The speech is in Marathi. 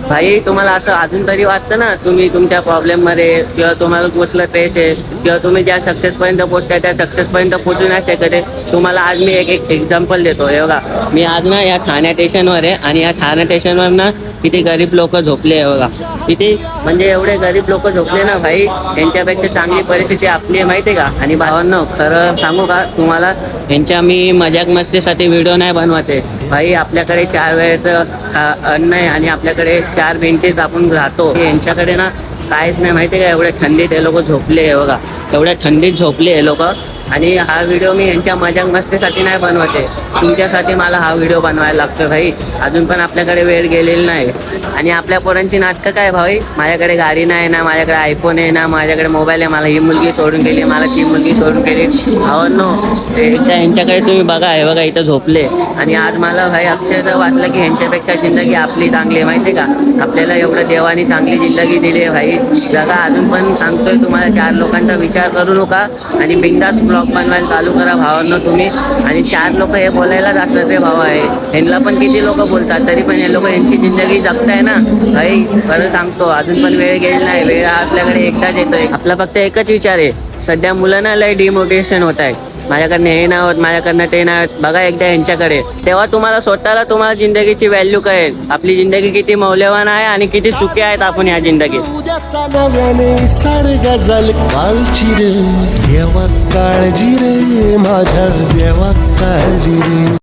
भाई तुम्हाला असं अजून तरी वाटतं ना तुम्ही तुमच्या प्रॉब्लेममध्ये किंवा तुम्हाला कुठलं ट्रेस आहे किंवा तुम्ही ज्या सक्सेसपर्यंत पोहोचताय त्या सक्सेसपर्यंत पोहोचू नाही शकत आहे. तुम्हाला आज मी एक एक्झाम्पल देतो. हे बघा, मी आज ना या ठाणे स्टेशनवर आहे आणि या ठाणे स्टेशनवर ना किती गरीब लोक झोपले आहे बघा. किती म्हणजे एवढे गरीब लोक झोपले ना भाई, यांच्यापेक्षा चांगली परिस्थिती आपली आहे माहिती आहे का. आणि भावांनो खरं सांगू का तुम्हाला, यांच्या मी मजाक मस्तीसाठी व्हिडिओ नाही बनवते भाई. आपल्याकडे 4 वेळेचं अन्न आहे आणि आपल्याकडे 4 भिंतीत आपण राहतो. यांच्याकडे ना काहीच नाही माहिती आहे का. एवढ्या थंडीत हे लोक झोपले आहे बघा, एवढ्या थंडीत झोपले हे लोक. आणि हा व्हिडिओ मी यांच्या मजाक मस्तीसाठी नाही बनवते, तुमच्यासाठी मला हा व्हिडिओ बनवायला लागतो भाई. अजून पण आपल्याकडे वेळ गेलेली नाही. आणि आपल्या पोरांची नाटकं काय भाई, माझ्याकडे गाडी नाही ना, माझ्याकडे आयफोन आहे ना, माझ्याकडे मोबाईल आहे, मला ही मुलगी सोडून गेली, मला ती मुलगी सोडून गेली. भावांनो एकदा यांच्याकडे तुम्ही बघा, हे बघा इथं झोपले. आणि आज मला भाई अक्षरशः वाटलं की ह्यांच्यापेक्षा जिंदगी आपली चांगली आहे माहिती आहे का. आपल्याला एवढं देवाने चांगली जिंदगी दिली आहे भाई. जगा अजून पण सांगतोय तुम्हाला, 4 लोकांचा विचार करू नका आणि बिंदास ब्लॉग बनवायला चालू करा भावांनो तुम्ही. आणि 4 लोक हे बोलायलाच असं ते भाव आहे. ह्यांना पण किती लोक बोलतात तरी पण हे लोक यांची जिंदगी जगताय ना भाई. खरं सांगतो अजून पण वेळ गेली नाही. वेळ आपल्याकडे एकदाच येतोय. आपला फक्त एकच विचार आहे. सध्या मुलांना लय डिमोटिवेशन होत आहे, माझ्याकडनं हे नाही होत, माझ्याकडनं ते नाही होत. बघा एकदा यांच्याकडे, तेव्हा तुम्हाला स्वतःला तुम्हाला जिंदगीची व्हॅल्यू कळेल. आपली जिंदगी किती मौल्यवान आहे आणि किती सुखी आहेत आपण या जिंदगीत. काळजी रे देवा, काळजी रे माझ्या देवा, काळजी रे.